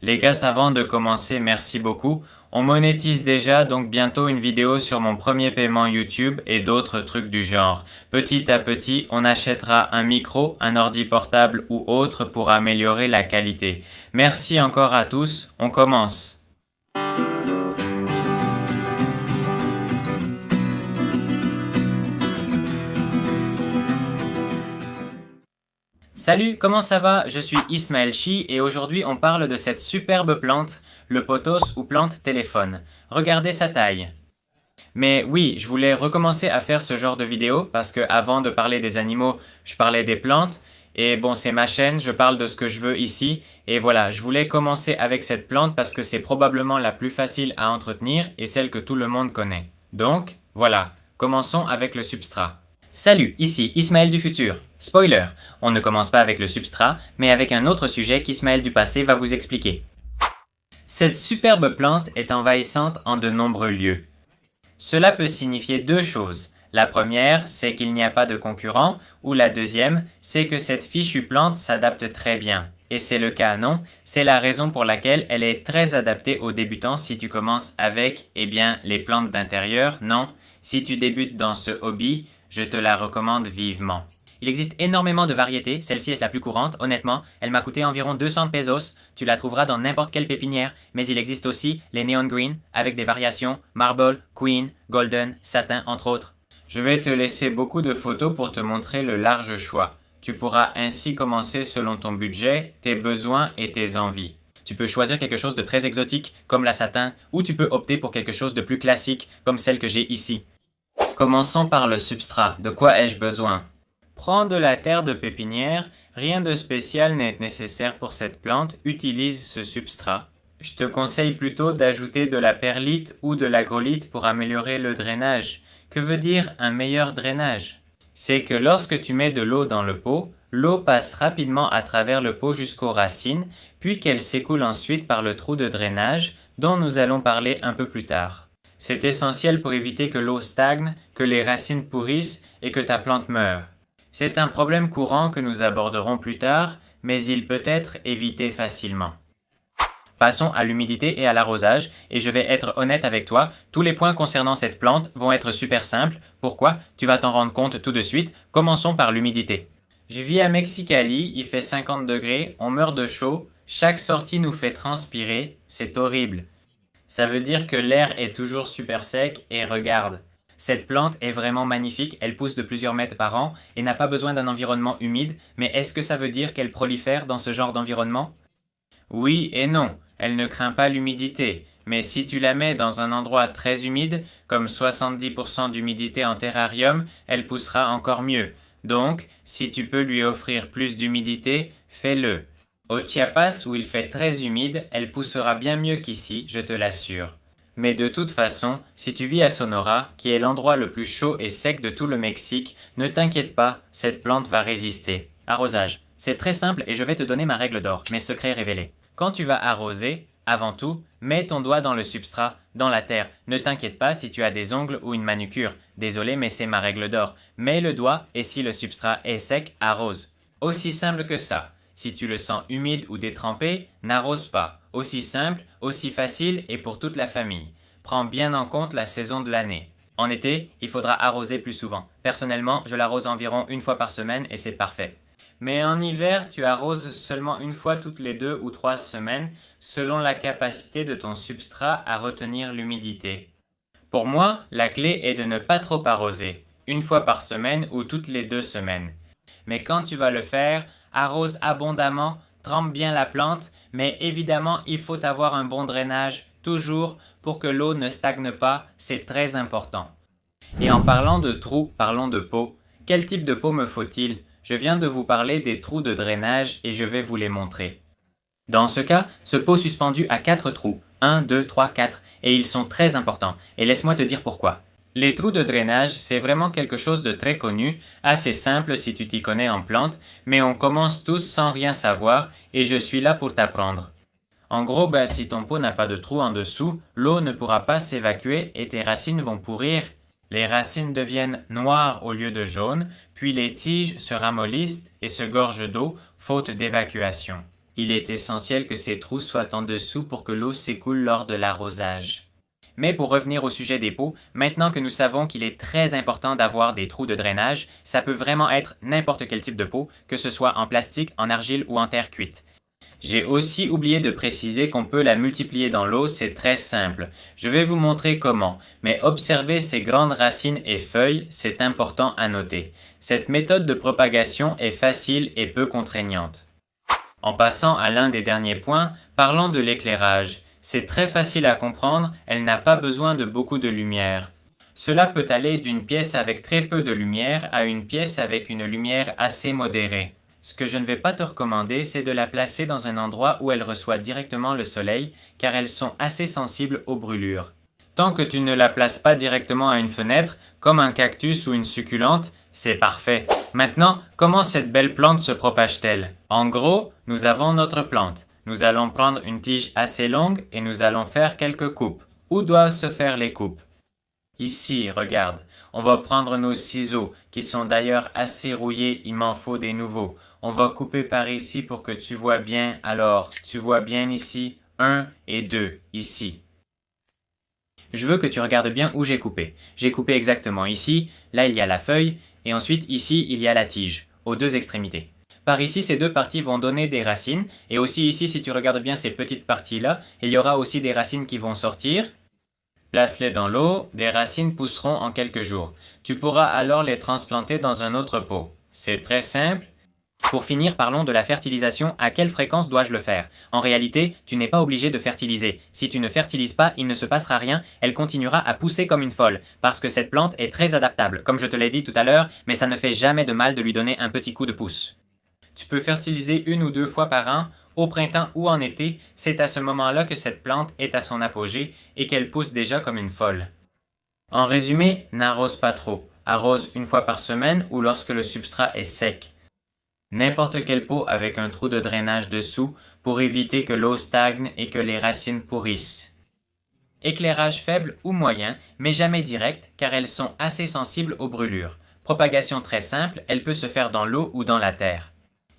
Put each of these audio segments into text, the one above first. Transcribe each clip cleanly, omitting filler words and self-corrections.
Les gars, avant de commencer, merci beaucoup. On monétise déjà, donc bientôt une vidéo sur mon premier paiement YouTube et d'autres trucs du genre. Petit à petit, on achètera un micro, un ordi portable ou autre pour améliorer la qualité. Merci encore à tous, on commence. Salut, comment ça va? Je suis Ismaël Chi et aujourd'hui on parle de cette superbe plante, le pothos ou plante téléphone. Regardez sa taille. Mais oui, je voulais recommencer à faire ce genre de vidéo parce que avant de parler des animaux, je parlais des plantes. Et bon, c'est ma chaîne, je parle de ce que je veux ici. Et voilà, je voulais commencer avec cette plante parce que c'est probablement la plus facile à entretenir et celle que tout le monde connaît. Donc, voilà, commençons avec le substrat. Salut, ici Ismaël du futur. Spoiler, on ne commence pas avec le substrat, mais avec un autre sujet qu'Ismaël du passé va vous expliquer. Cette superbe plante est envahissante en de nombreux lieux. Cela peut signifier deux choses. La première, c'est qu'il n'y a pas de concurrent, ou la deuxième, c'est que cette fichue plante s'adapte très bien. Et c'est le cas, non? C'est la raison pour laquelle elle est très adaptée aux débutants si tu commences avec, les plantes d'intérieur, non? Si tu débutes dans ce hobby, je te la recommande vivement. Il existe énormément de variétés, celle-ci est la plus courante, honnêtement, elle m'a coûté environ 200 pesos, tu la trouveras dans n'importe quelle pépinière, mais il existe aussi les Neon Green, avec des variations, Marble, Queen, Golden, Satin, entre autres. Je vais te laisser beaucoup de photos pour te montrer le large choix. Tu pourras ainsi commencer selon ton budget, tes besoins et tes envies. Tu peux choisir quelque chose de très exotique, comme la satin, ou tu peux opter pour quelque chose de plus classique, comme celle que j'ai ici. Commençons par le substrat. De quoi ai-je besoin? Prends de la terre de pépinière, rien de spécial n'est nécessaire pour cette plante, utilise ce substrat. Je te conseille plutôt d'ajouter de la perlite ou de l'agrolite pour améliorer le drainage. Que veut dire un meilleur drainage? C'est que lorsque tu mets de l'eau dans le pot, l'eau passe rapidement à travers le pot jusqu'aux racines, puis qu'elle s'écoule ensuite par le trou de drainage, dont nous allons parler un peu plus tard. C'est essentiel pour éviter que l'eau stagne, que les racines pourrissent et que ta plante meure. C'est un problème courant que nous aborderons plus tard, mais il peut être évité facilement. Passons à l'humidité et à l'arrosage, et je vais être honnête avec toi, tous les points concernant cette plante vont être super simples. Pourquoi? Tu vas t'en rendre compte tout de suite. Commençons par l'humidité. Je vis à Mexicali, il fait 50 degrés, on meurt de chaud, chaque sortie nous fait transpirer, c'est horrible. Ça veut dire que l'air est toujours super sec et regarde. Cette plante est vraiment magnifique, elle pousse de plusieurs mètres par an et n'a pas besoin d'un environnement humide, mais est-ce que ça veut dire qu'elle prolifère dans ce genre d'environnement? Oui et non, elle ne craint pas l'humidité, mais si tu la mets dans un endroit très humide, comme 70% d'humidité en terrarium, elle poussera encore mieux. Donc, si tu peux lui offrir plus d'humidité, fais-le. Au Chiapas, où il fait très humide, elle poussera bien mieux qu'ici, je te l'assure. Mais de toute façon, si tu vis à Sonora, qui est l'endroit le plus chaud et sec de tout le Mexique, ne t'inquiète pas, cette plante va résister. Arrosage. C'est très simple et je vais te donner ma règle d'or, mes secrets révélés. Quand tu vas arroser, avant tout, mets ton doigt dans le substrat, dans la terre. Ne t'inquiète pas si tu as des ongles ou une manucure. Désolé, mais c'est ma règle d'or. Mets le doigt et si le substrat est sec, arrose. Aussi simple que ça. Si tu le sens humide ou détrempé, n'arrose pas. Aussi simple, aussi facile et pour toute la famille. Prends bien en compte la saison de l'année. En été, il faudra arroser plus souvent. Personnellement, je l'arrose environ une fois par semaine et c'est parfait. Mais en hiver, tu arroses seulement une fois toutes les 2 ou 3 semaines, selon la capacité de ton substrat à retenir l'humidité. Pour moi, la clé est de ne pas trop arroser, une fois par semaine ou toutes les 2 semaines. Mais quand tu vas le faire, arrose abondamment, trempe bien la plante, mais évidemment, il faut avoir un bon drainage, toujours, pour que l'eau ne stagne pas, c'est très important. Et en parlant de trous, parlons de pot. Quel type de pot me faut-il? Je viens de vous parler des trous de drainage et je vais vous les montrer. Dans ce cas, ce pot suspendu a 4 trous, 1, 2, 3, 4, et ils sont très importants, et laisse-moi te dire pourquoi. Les trous de drainage, c'est vraiment quelque chose de très connu, assez simple si tu t'y connais en plantes, mais on commence tous sans rien savoir, et je suis là pour t'apprendre. En gros, si ton pot n'a pas de trou en dessous, l'eau ne pourra pas s'évacuer et tes racines vont pourrir. Les racines deviennent noires au lieu de jaunes, puis les tiges se ramollissent et se gorgent d'eau, faute d'évacuation. Il est essentiel que ces trous soient en dessous pour que l'eau s'écoule lors de l'arrosage. Mais pour revenir au sujet des pots, maintenant que nous savons qu'il est très important d'avoir des trous de drainage, ça peut vraiment être n'importe quel type de pot, que ce soit en plastique, en argile ou en terre cuite. J'ai aussi oublié de préciser qu'on peut la multiplier dans l'eau, c'est très simple. Je vais vous montrer comment, mais observez ces grandes racines et feuilles, c'est important à noter. Cette méthode de propagation est facile et peu contraignante. En passant à l'un des derniers points, parlons de l'éclairage. C'est très facile à comprendre, elle n'a pas besoin de beaucoup de lumière. Cela peut aller d'une pièce avec très peu de lumière à une pièce avec une lumière assez modérée. Ce que je ne vais pas te recommander, c'est de la placer dans un endroit où elle reçoit directement le soleil, car elles sont assez sensibles aux brûlures. Tant que tu ne la places pas directement à une fenêtre, comme un cactus ou une succulente, c'est parfait. Maintenant, comment cette belle plante se propage-t-elle? En gros, nous avons notre plante. Nous allons prendre une tige assez longue et nous allons faire quelques coupes. Où doivent se faire les coupes? Ici, regarde. On va prendre nos ciseaux, qui sont d'ailleurs assez rouillés, il m'en faut des nouveaux. On va couper par ici pour que tu vois bien. Alors, tu vois bien ici, 1 et 2, ici. Je veux que tu regardes bien où j'ai coupé. J'ai coupé exactement ici, là il y a la feuille, et ensuite ici il y a la tige, aux deux extrémités. Par ici, ces deux parties vont donner des racines, et aussi ici, si tu regardes bien ces petites parties-là, il y aura aussi des racines qui vont sortir. Place-les dans l'eau, des racines pousseront en quelques jours. Tu pourras alors les transplanter dans un autre pot. C'est très simple. Pour finir, parlons de la fertilisation. À quelle fréquence dois-je le faire? En réalité, tu n'es pas obligé de fertiliser. Si tu ne fertilises pas, il ne se passera rien, elle continuera à pousser comme une folle, parce que cette plante est très adaptable, comme je te l'ai dit tout à l'heure, mais ça ne fait jamais de mal de lui donner un petit coup de pouce. Tu peux fertiliser 1 ou 2 fois par an, au printemps ou en été, c'est à ce moment-là que cette plante est à son apogée et qu'elle pousse déjà comme une folle. En résumé, n'arrose pas trop. Arrose 1 fois par semaine ou lorsque le substrat est sec. N'importe quel pot avec un trou de drainage dessous pour éviter que l'eau stagne et que les racines pourrissent. Éclairage faible ou moyen, mais jamais direct car elles sont assez sensibles aux brûlures. Propagation très simple, elle peut se faire dans l'eau ou dans la terre.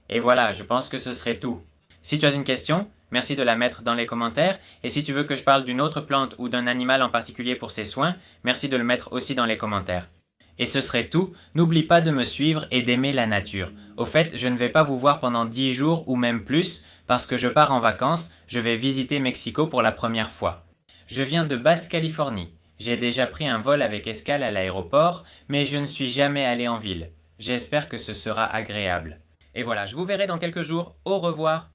Et voilà, je pense que ce serait tout. Si tu as une question, merci de la mettre dans les commentaires, et si tu veux que je parle d'une autre plante ou d'un animal en particulier pour ses soins, merci de le mettre aussi dans les commentaires. Et ce serait tout, n'oublie pas de me suivre et d'aimer la nature. Au fait, je ne vais pas vous voir pendant 10 jours ou même plus, parce que je pars en vacances, je vais visiter Mexico pour la première fois. Je viens de Basse-Californie. J'ai déjà pris un vol avec escale à l'aéroport, mais je ne suis jamais allé en ville. J'espère que ce sera agréable. Et voilà, je vous verrai dans quelques jours. Au revoir!